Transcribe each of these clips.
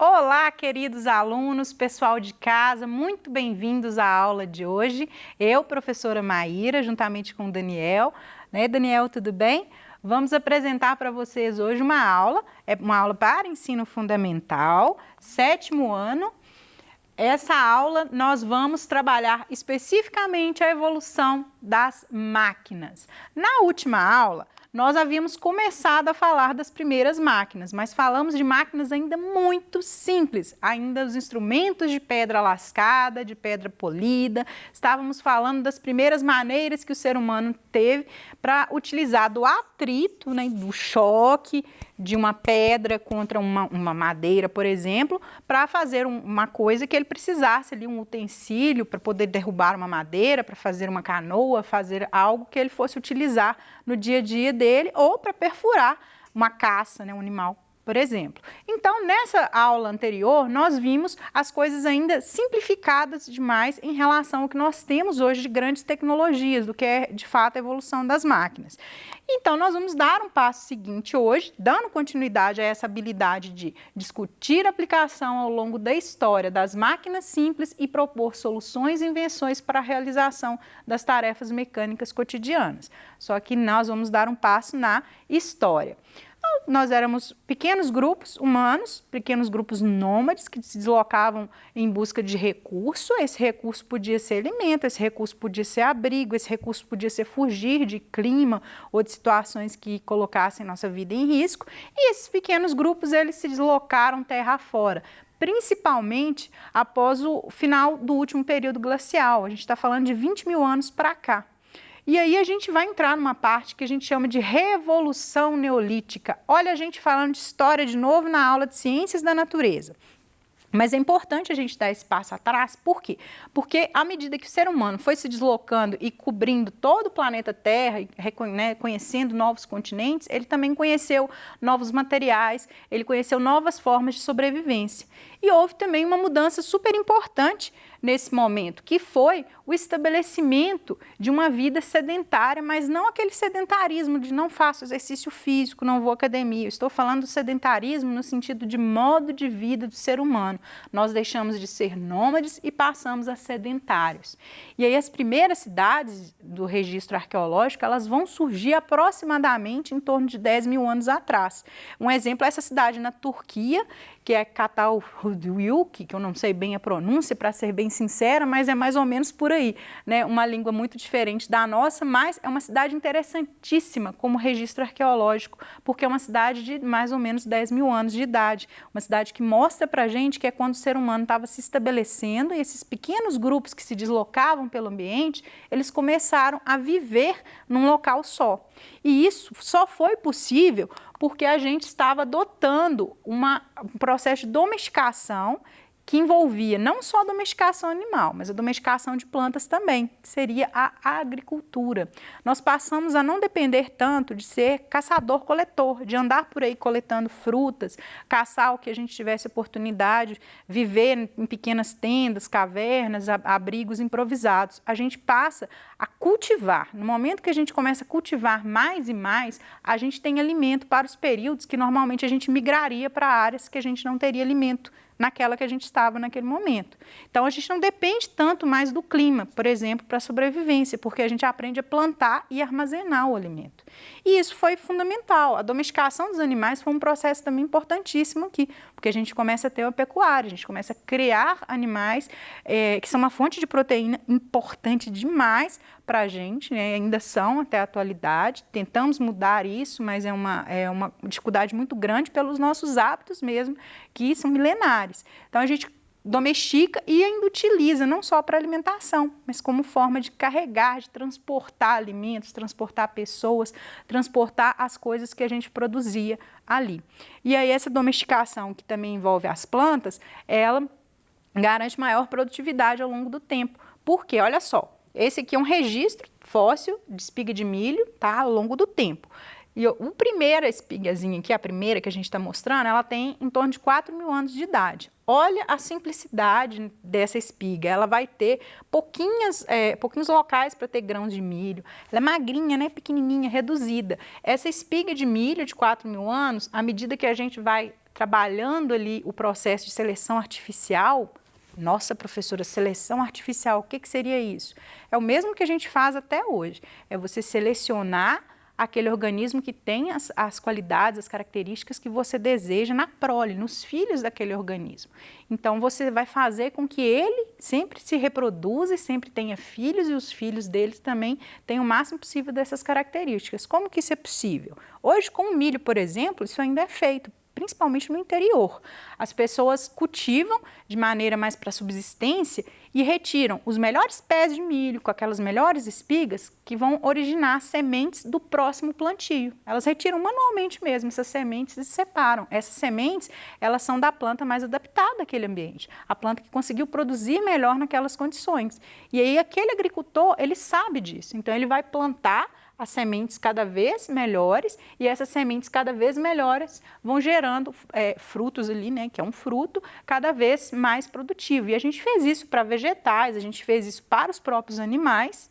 Olá, queridos alunos, pessoal de casa, muito bem-vindos à aula de hoje. Eu, professora Maíra, juntamente com o Daniel. Daniel, tudo bem? Vamos apresentar para vocês hoje uma aula para ensino fundamental, 7º ano. Essa aula nós vamos trabalhar especificamente a evolução das máquinas. Na última aula, nós havíamos começado a falar das primeiras máquinas, mas falamos de máquinas ainda muito simples, ainda os instrumentos de pedra lascada, de pedra polida. Estávamos falando das primeiras maneiras que o ser humano teve para utilizar do atrito, do choque de uma pedra contra uma madeira, por exemplo, para fazer uma coisa que ele precisasse ali, um utensílio para poder derrubar uma madeira, para fazer uma canoa, fazer algo que ele fosse utilizar no dia a dia dele ou para perfurar uma caça, um animal, por exemplo. Então, nessa aula anterior, nós vimos as coisas ainda simplificadas demais em relação ao que nós temos hoje de grandes tecnologias, do que é, de fato, a evolução das máquinas. Então, nós vamos dar um passo seguinte hoje, dando continuidade a essa habilidade de discutir a aplicação ao longo da história das máquinas simples e propor soluções e invenções para a realização das tarefas mecânicas cotidianas. Só que nós vamos dar um passo na história. Nós éramos pequenos grupos humanos, pequenos grupos nômades que se deslocavam em busca de recurso. Esse recurso podia ser alimento, esse recurso podia ser abrigo, esse recurso podia ser fugir de clima ou de situações que colocassem nossa vida em risco. E esses pequenos grupos, eles se deslocaram terra afora, principalmente após o final do último período glacial. A gente está falando de 20 mil anos para cá. E aí a gente vai entrar numa parte que a gente chama de Revolução Neolítica. Olha a gente falando de história de novo na aula de Ciências da Natureza. Mas é importante a gente dar esse passo atrás, por quê? Porque à medida que o ser humano foi se deslocando e cobrindo todo o planeta Terra, conhecendo novos continentes, ele também conheceu novos materiais, ele conheceu novas formas de sobrevivência. E houve também uma mudança super importante nesse momento, que foi o estabelecimento de uma vida sedentária, mas não aquele sedentarismo de não faço exercício físico, não vou à academia. Eu estou falando do sedentarismo no sentido de modo de vida do ser humano. Nós deixamos de ser nômades e passamos a sedentários. E aí as primeiras cidades do registro arqueológico, elas vão surgir aproximadamente em torno de 10 mil anos atrás. Um exemplo é essa cidade na Turquia, que é Çatalhöyük, que eu não sei bem a pronúncia, para ser bem sincera, mas é mais ou menos por aí, uma língua muito diferente da nossa, mas é uma cidade interessantíssima como registro arqueológico, porque é uma cidade de mais ou menos 10 mil anos de idade, uma cidade que mostra para a gente que é quando o ser humano estava se estabelecendo e esses pequenos grupos que se deslocavam pelo ambiente, eles começaram a viver num local só. E isso só foi possível porque a gente estava adotando um processo de domesticação que envolvia não só a domesticação animal, mas a domesticação de plantas também, que seria a agricultura. Nós passamos a não depender tanto de ser caçador-coletor, de andar por aí coletando frutas, caçar o que a gente tivesse oportunidade, viver em pequenas tendas, cavernas, abrigos improvisados. A gente passa a cultivar. No momento que a gente começa a cultivar mais e mais, a gente tem alimento para os períodos que normalmente a gente migraria para áreas que a gente não teria alimento naquela que a gente estava naquele momento. Então, a gente não depende tanto mais do clima, por exemplo, para a sobrevivência, porque a gente aprende a plantar e armazenar o alimento. E isso foi fundamental. A domesticação dos animais foi um processo também importantíssimo aqui, porque a gente começa a ter uma pecuária, a gente começa a criar animais que são uma fonte de proteína importante demais para a gente, ainda são até a atualidade. Tentamos mudar isso, mas é uma dificuldade muito grande pelos nossos hábitos mesmo, que são milenares. Então, a gente domestica e ainda utiliza, não só para alimentação, mas como forma de carregar, de transportar alimentos, transportar pessoas, transportar as coisas que a gente produzia ali. E aí essa domesticação, que também envolve as plantas, ela garante maior produtividade ao longo do tempo. Por quê? Olha só, esse aqui é um registro fóssil de espiga de milho, tá? Ao longo do tempo. E a primeira espigazinha aqui, a primeira que a gente está mostrando, ela tem em torno de 4 mil anos de idade. Olha a simplicidade dessa espiga, ela vai ter pouquinhos locais para ter grãos de milho. Ela é magrinha, pequenininha, reduzida. Essa espiga de milho de 4 mil anos, à medida que a gente vai trabalhando ali o processo de seleção artificial. Nossa, professora, seleção artificial, o que seria isso? É o mesmo que a gente faz até hoje, é você selecionar aquele organismo que tem as qualidades, as características que você deseja na prole, nos filhos daquele organismo. Então, você vai fazer com que ele sempre se reproduza e sempre tenha filhos e os filhos deles também tenham o máximo possível dessas características. Como que isso é possível? Hoje, com o milho, por exemplo, isso ainda é feito, principalmente no interior. As pessoas cultivam de maneira mais para subsistência e retiram os melhores pés de milho com aquelas melhores espigas que vão originar sementes do próximo plantio. Elas retiram manualmente mesmo essas sementes e separam. Essas sementes, elas são da planta mais adaptada àquele ambiente, a planta que conseguiu produzir melhor naquelas condições. E aí aquele agricultor, ele sabe disso, então ele vai plantar as sementes cada vez melhores e essas sementes cada vez melhores vão gerando frutos ali, né, que é um fruto cada vez mais produtivo. E a gente fez isso para vegetais, a gente fez isso para os próprios animais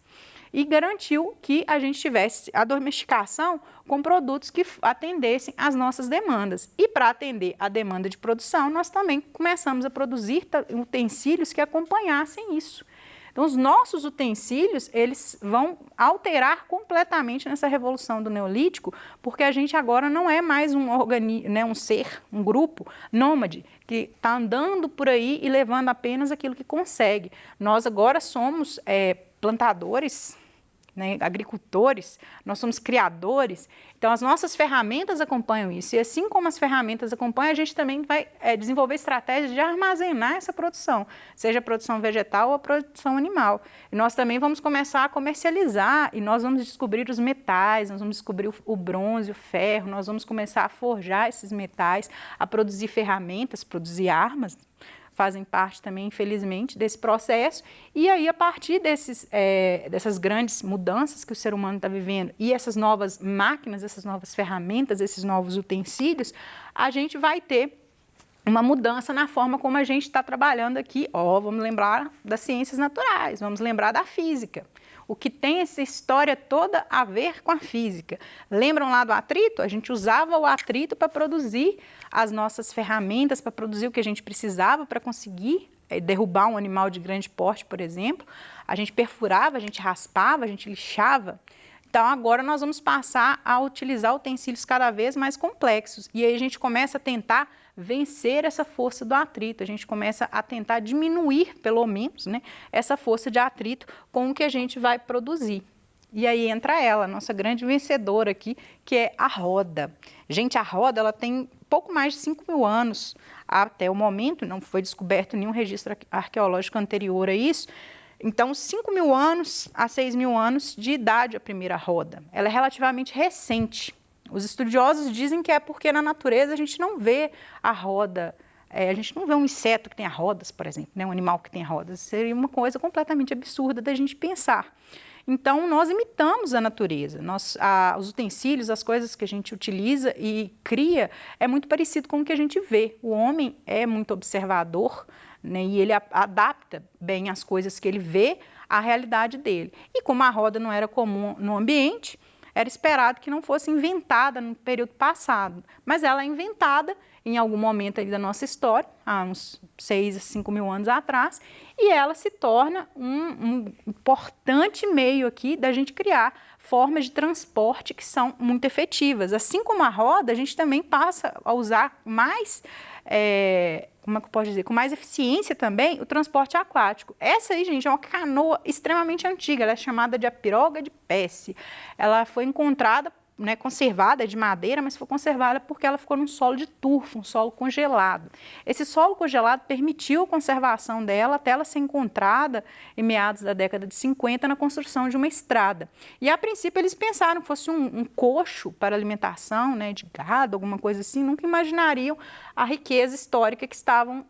e garantiu que a gente tivesse a domesticação com produtos que atendessem às nossas demandas. E para atender a demanda de produção, nós também começamos a produzir utensílios que acompanhassem isso. Então, os nossos utensílios, eles vão alterar completamente nessa revolução do Neolítico, porque a gente agora não é mais um ser, um grupo nômade, que está andando por aí e levando apenas aquilo que consegue. Nós agora somos plantadores, né, agricultores, nós somos criadores, então as nossas ferramentas acompanham isso, e assim como as ferramentas acompanham, a gente também vai desenvolver estratégias de armazenar essa produção, seja a produção vegetal ou a produção animal. E nós também vamos começar a comercializar, e nós vamos descobrir os metais, nós vamos descobrir o bronze, o ferro, nós vamos começar a forjar esses metais, a produzir ferramentas, produzir armas, fazem parte também, infelizmente, desse processo. E aí, a partir dessas grandes mudanças que o ser humano está vivendo e essas novas máquinas, essas novas ferramentas, esses novos utensílios, a gente vai ter uma mudança na forma como a gente está trabalhando aqui. Vamos lembrar das ciências naturais, vamos lembrar da física. O que tem essa história toda a ver com a física. Lembram lá do atrito? A gente usava o atrito para produzir as nossas ferramentas, para produzir o que a gente precisava para conseguir derrubar um animal de grande porte, por exemplo. A gente perfurava, a gente raspava, a gente lixava. Então, agora nós vamos passar a utilizar utensílios cada vez mais complexos. E aí a gente começa a tentar vencer essa força do atrito, a gente começa a tentar diminuir, pelo menos, né, essa força de atrito com o que a gente vai produzir. E aí entra ela, a nossa grande vencedora aqui, que é a roda. Gente, a roda, ela tem pouco mais de 5.000 anos até o momento, não foi descoberto nenhum registro arqueológico anterior a isso. Então, 5.000 anos a 6.000 anos de idade a primeira roda. Ela é relativamente recente. Os estudiosos dizem que é porque na natureza a gente não vê a roda, a gente não vê um inseto que tenha rodas, por exemplo, né? Um animal que tenha rodas. Seria uma coisa completamente absurda da gente pensar. Então, nós imitamos a natureza. Os utensílios, as coisas que a gente utiliza e cria, é muito parecido com o que a gente vê. O homem é muito observador, né, e ele adapta bem as coisas que ele vê à realidade dele. E como a roda não era comum no ambiente, era esperado que não fosse inventada no período passado, mas ela é inventada em algum momento ali da nossa história, há uns 6 a 5.000 anos atrás, e ela se torna um importante meio aqui da gente criar formas de transporte que são muito efetivas. Assim como a roda, a gente também passa a usar mais, como é que eu posso dizer, com mais eficiência também o transporte aquático. Essa aí, gente, é uma canoa extremamente antiga, ela é chamada de a piroga de Pesce. Ela foi encontrada, né, conservada, de madeira, mas foi conservada porque ela ficou num solo de turfo, um solo congelado. Esse solo congelado permitiu a conservação dela até ela ser encontrada em meados da década de 50 na construção de uma estrada. E a princípio eles pensaram que fosse um coxo para alimentação, né, de gado, alguma coisa assim, nunca imaginariam a riqueza histórica que estava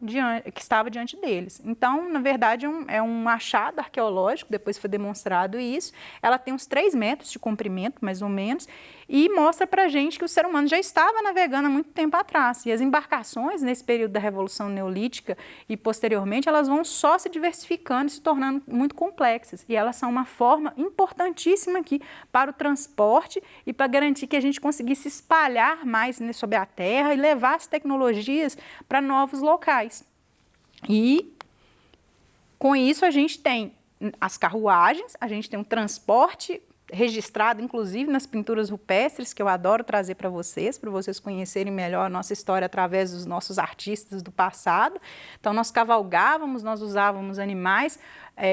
diante deles. Então, na verdade, é um achado arqueológico, depois foi demonstrado isso. Ela tem uns 3 metros de comprimento, mais ou menos, e mostra para a gente que o ser humano já estava navegando há muito tempo atrás. E as embarcações, nesse período da Revolução Neolítica e posteriormente, elas vão só se diversificando e se tornando muito complexas. E elas são uma forma importantíssima aqui para o transporte e para garantir que a gente conseguisse espalhar mais, né, sobre a terra e levar as tecnologias para novos locais. E com isso a gente tem as carruagens, a gente tem um transporte registrado, inclusive, nas pinturas rupestres, que eu adoro trazer para vocês conhecerem melhor a nossa história através dos nossos artistas do passado. Então, nós cavalgávamos, nós usávamos animais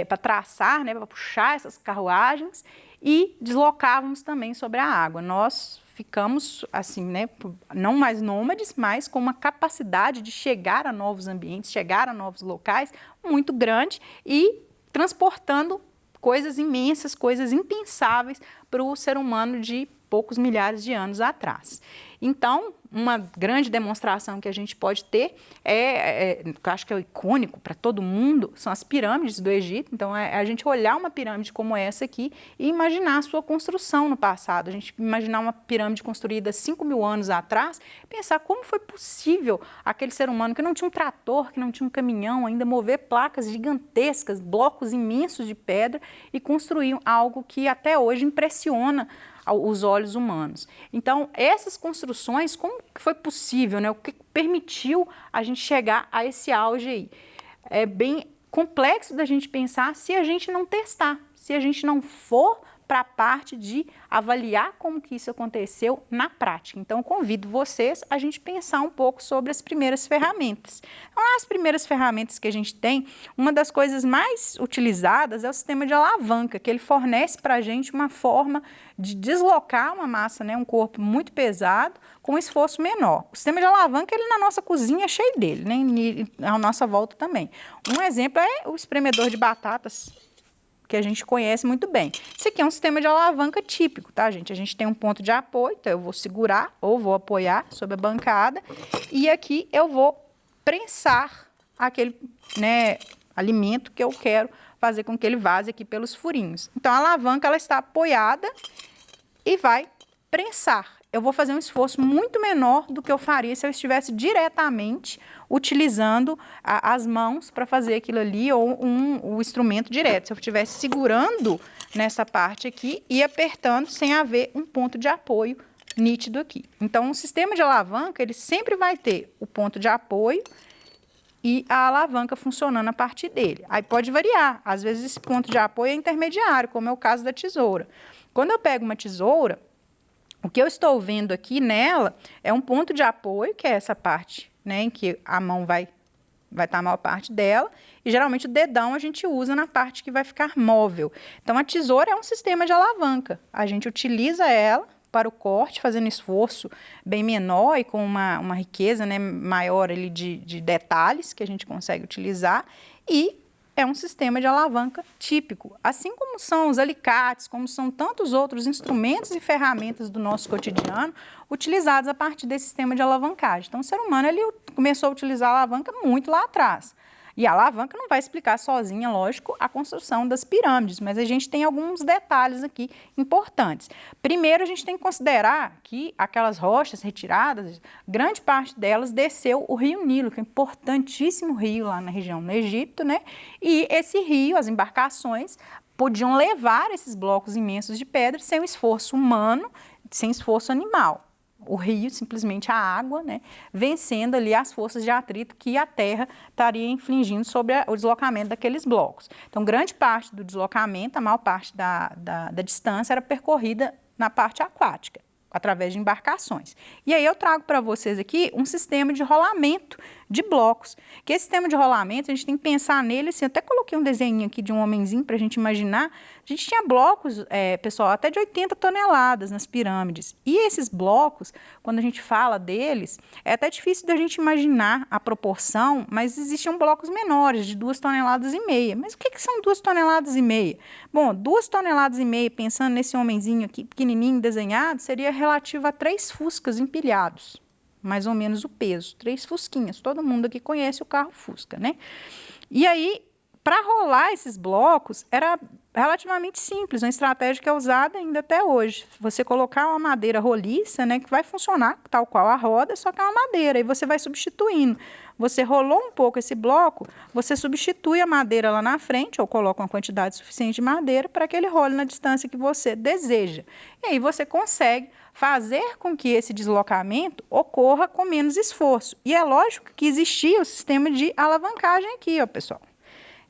para traçar, né, para puxar essas carruagens e deslocávamos também sobre a água. Nós ficamos, assim, né, não mais nômades, mas com uma capacidade de chegar a novos ambientes, chegar a novos locais muito grande e transportando coisas imensas, coisas impensáveis para o ser humano de poucos milhares de anos atrás. Então, uma grande demonstração que a gente pode ter que eu acho que é icônico para todo mundo, são as pirâmides do Egito. Então, a gente olhar uma pirâmide como essa aqui e imaginar a sua construção no passado. A gente imaginar uma pirâmide construída 5.000 anos atrás, pensar como foi possível aquele ser humano que não tinha um trator, que não tinha um caminhão, ainda mover placas gigantescas, blocos imensos de pedra e construir algo que até hoje impressiona os olhos humanos. Então, essas construções, como que foi possível, né? O que permitiu a gente chegar a esse auge aí? É bem complexo da gente pensar se a gente não testar, se a gente não for para a parte de avaliar como que isso aconteceu na prática. Então, eu convido vocês a gente pensar um pouco sobre as primeiras ferramentas. Então, as primeiras ferramentas que a gente tem, uma das coisas mais utilizadas é o sistema de alavanca, que ele fornece para a gente uma forma de deslocar uma massa, né, um corpo muito pesado, com um esforço menor. O sistema de alavanca, ele na nossa cozinha é cheio dele, né, e à nossa volta também. Um exemplo é o espremedor de batatas, que a gente conhece muito bem. Esse aqui é um sistema de alavanca típico, tá, gente? A gente tem um ponto de apoio, então eu vou segurar ou vou apoiar sobre a bancada e aqui eu vou prensar aquele, né, alimento que eu quero fazer com que ele vaze aqui pelos furinhos. Então, a alavanca, ela está apoiada e vai prensar. Eu vou fazer um esforço muito menor do que eu faria se eu estivesse diretamente utilizando as mãos para fazer aquilo ali ou o instrumento direto. Se eu estivesse segurando nessa parte aqui e apertando sem haver um ponto de apoio nítido aqui. Então, o sistema de alavanca, ele sempre vai ter o ponto de apoio e a alavanca funcionando a partir dele. Aí pode variar. Às vezes, esse ponto de apoio é intermediário, como é o caso da tesoura. Quando eu pego uma tesoura, o que eu estou vendo aqui nela é um ponto de apoio, que é essa parte, né, em que a mão vai estar a maior parte dela, e geralmente o dedão a gente usa na parte que vai ficar móvel. Então, a tesoura é um sistema de alavanca. A gente utiliza ela para o corte, fazendo esforço bem menor e com uma riqueza, né, maior ali de detalhes que a gente consegue utilizar, e é um sistema de alavanca típico, assim como são os alicates, como são tantos outros instrumentos e ferramentas do nosso cotidiano utilizados a partir desse sistema de alavancagem. Então, o ser humano, ele começou a utilizar a alavanca muito lá atrás. E a alavanca não vai explicar sozinha, lógico, a construção das pirâmides, mas a gente tem alguns detalhes aqui importantes. Primeiro, a gente tem que considerar que aquelas rochas retiradas, grande parte delas desceu o rio Nilo, que é um importantíssimo rio lá na região do Egito, né? E esse rio, as embarcações, podiam levar esses blocos imensos de pedra sem o esforço humano, sem esforço animal. O rio, simplesmente a água, né, vencendo ali as forças de atrito que a terra estaria infligindo sobre o deslocamento daqueles blocos. Então, grande parte do deslocamento, a maior parte da distância era percorrida na parte aquática, através de embarcações. E aí eu trago para vocês aqui um sistema de rolamento de blocos, que esse sistema de rolamento, a gente tem que pensar nele, assim, eu até coloquei um desenho aqui de um homenzinho para a gente imaginar. A gente tinha blocos, pessoal, até de 80 toneladas nas pirâmides, e esses blocos, quando a gente fala deles, é até difícil da gente imaginar a proporção, mas existiam blocos menores, de 2,5 toneladas. Mas o que são 2,5 toneladas? Bom, 2,5 toneladas, pensando nesse homenzinho aqui, pequenininho, desenhado, seria relativo a 3 Fuscas empilhados. Mais ou menos o peso, 3 Fusquinhas. Todo mundo aqui conhece o carro Fusca, né? E aí, para rolar esses blocos era relativamente simples, uma estratégia que é usada ainda até hoje. Você colocar uma madeira roliça, né, que vai funcionar tal qual a roda, só que é uma madeira, e você vai substituindo. Você rolou um pouco esse bloco, você substitui a madeira lá na frente, ou coloca uma quantidade suficiente de madeira para que ele role na distância que você deseja. E aí você consegue fazer com que esse deslocamento ocorra com menos esforço. E é lógico que existia o sistema de alavancagem aqui, ó, pessoal.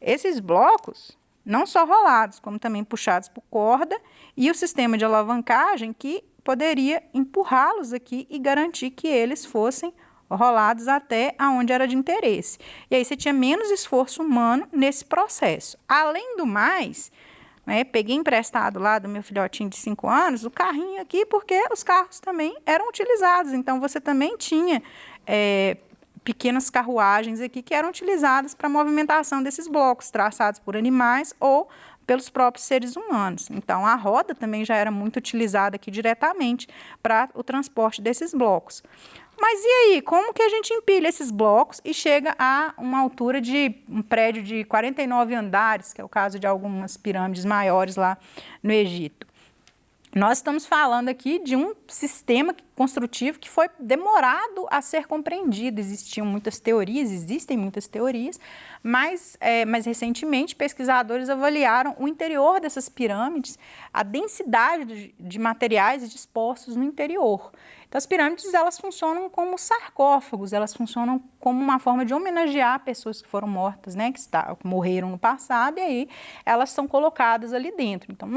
Esses blocos, não só rolados, como também puxados por corda, e o sistema de alavancagem que poderia empurrá-los aqui e garantir que eles fossem rolados até aonde era de interesse. E aí você tinha menos esforço humano nesse processo. Além do mais, né, peguei emprestado lá do meu filhotinho de 5 anos o carrinho aqui, porque os carros também eram utilizados. Então, você também tinha pequenas carruagens aqui que eram utilizadas para a movimentação desses blocos, traçados por animais ou pelos próprios seres humanos. Então, a roda também já era muito utilizada aqui diretamente para o transporte desses blocos. Mas e aí, como que a gente empilha esses blocos e chega a uma altura de um prédio de 49 andares, que é o caso de algumas pirâmides maiores lá no Egito? Nós estamos falando aqui de um sistema construtivo que foi demorado a ser compreendido. Existem muitas teorias, mas recentemente pesquisadores avaliaram o interior dessas pirâmides, a densidade de materiais dispostos no interior. Então, as pirâmides, elas funcionam como sarcófagos, elas funcionam como uma forma de homenagear pessoas que foram mortas, né, que morreram no passado, e aí elas são colocadas ali dentro. Então,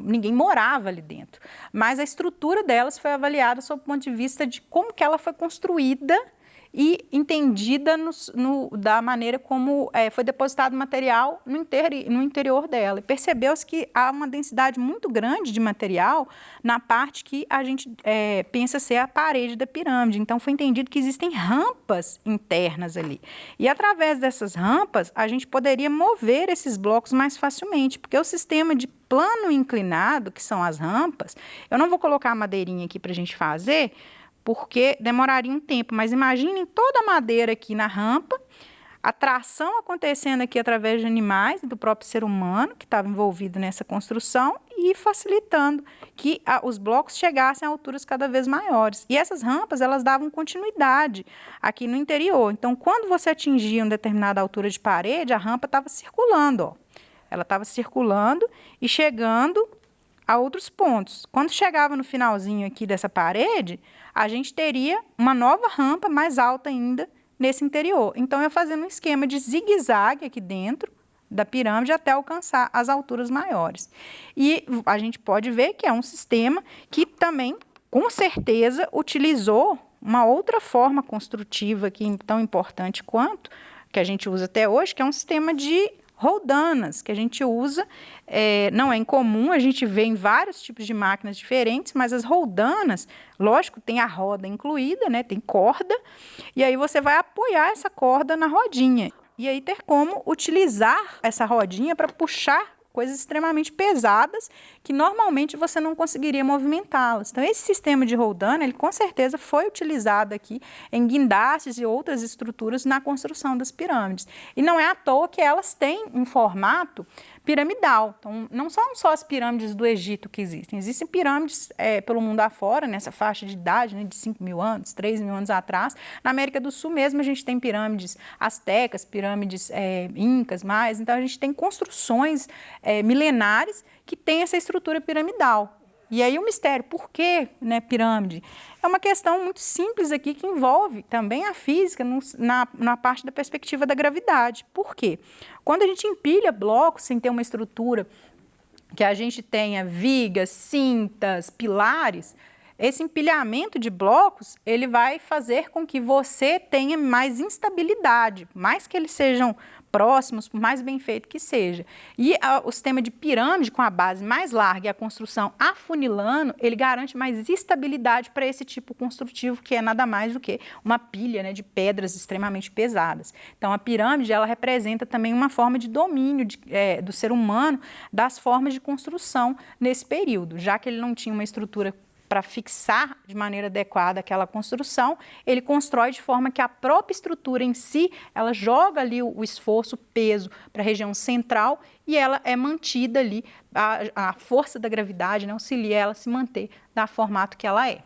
ninguém morava ali dentro, mas a estrutura delas foi avaliada sob o ponto de vista de como que ela foi construída e entendida da maneira como foi depositado material no interior dela. E percebeu-se que há uma densidade muito grande de material na parte que a gente pensa ser a parede da pirâmide. Então, foi entendido que existem rampas internas ali. E, através dessas rampas, a gente poderia mover esses blocos mais facilmente, porque o sistema de plano inclinado, que são as rampas, eu não vou colocar a madeirinha aqui para a gente fazer, porque demoraria um tempo, mas imaginem toda a madeira aqui na rampa, a tração acontecendo aqui através de animais, do próprio ser humano que estava envolvido nessa construção e facilitando que os blocos chegassem a alturas cada vez maiores. E essas rampas, elas davam continuidade aqui no interior. Então, quando você atingia uma determinada altura de parede, a rampa estava circulando, ó. Ela estava circulando e chegando a outros pontos. Quando chegava no finalzinho aqui dessa parede, a gente teria uma nova rampa mais alta ainda nesse interior. Então, eu fazendo um esquema de zigue-zague aqui dentro da pirâmide até alcançar as alturas maiores. E a gente pode ver que é um sistema que também, com certeza, utilizou uma outra forma construtiva aqui tão importante quanto que a gente usa até hoje, que é um sistema de roldanas, que a gente usa, não é incomum, a gente vê em vários tipos de máquinas diferentes, mas as roldanas, lógico, tem a roda incluída, né, tem corda, e aí você vai apoiar essa corda na rodinha, e aí ter como utilizar essa rodinha para puxar coisas extremamente pesadas que normalmente você não conseguiria movimentá-las. Então, esse sistema de roldana, ele com certeza foi utilizado aqui em guindastes e outras estruturas na construção das pirâmides. E não é à toa que elas têm um formato piramidal. Então, não são só as pirâmides do Egito que existem. Existem pirâmides pelo mundo afora, nessa faixa de idade, né, de 5 mil anos, 3 mil anos atrás. Na América do Sul mesmo, a gente tem pirâmides astecas, pirâmides incas, mais. Então, a gente tem construções milenares que têm essa estrutura piramidal. E aí o mistério, por que, né, pirâmide? É uma questão muito simples aqui que envolve também a física na parte da perspectiva da gravidade. Por quê? Quando a gente empilha blocos sem ter uma estrutura que a gente tenha vigas, cintas, pilares, esse empilhamento de blocos, ele vai fazer com que você tenha mais instabilidade, mais que eles sejam próximos, por mais bem feito que seja. E o sistema de pirâmide, com a base mais larga e a construção afunilando, ele garante mais estabilidade para esse tipo construtivo, que é nada mais do que uma pilha, né, de pedras extremamente pesadas. Então, a pirâmide, ela representa também uma forma de domínio do ser humano das formas de construção nesse período, já que ele não tinha uma estrutura para fixar de maneira adequada aquela construção, ele constrói de forma que a própria estrutura em si, ela joga ali o esforço, o peso para a região central e ela é mantida ali, a força da gravidade, né, auxilia ela a se manter da formato que ela é.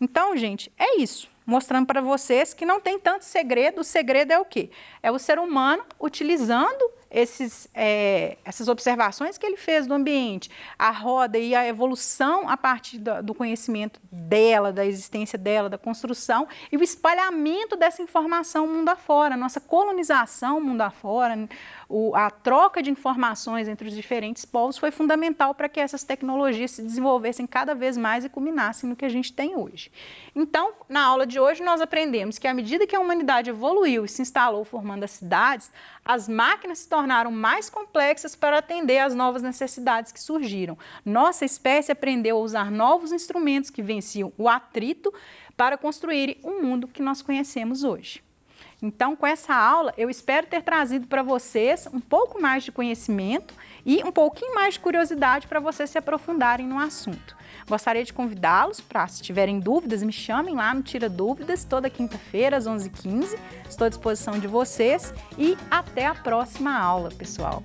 Então, gente, é isso. Mostrando para vocês que não tem tanto segredo. O segredo é o quê? É o ser humano utilizando essas observações que ele fez do ambiente, a roda e a evolução a partir do conhecimento dela, da existência dela, da construção e o espalhamento dessa informação mundo afora, a nossa colonização mundo afora, a troca de informações entre os diferentes povos foi fundamental para que essas tecnologias se desenvolvessem cada vez mais e culminassem no que a gente tem hoje. Então, na aula de hoje nós aprendemos que à medida que a humanidade evoluiu e se instalou formando as cidades, as máquinas se tornaram mais complexas para atender às novas necessidades que surgiram. Nossa espécie aprendeu a usar novos instrumentos que venciam o atrito para construir o mundo que nós conhecemos hoje. Então, com essa aula, eu espero ter trazido para vocês um pouco mais de conhecimento e um pouquinho mais de curiosidade para vocês se aprofundarem no assunto. Gostaria de convidá-los para, se tiverem dúvidas, me chamem lá no Tira Dúvidas, toda quinta-feira às 11h15. Estou à disposição de vocês e até a próxima aula, pessoal!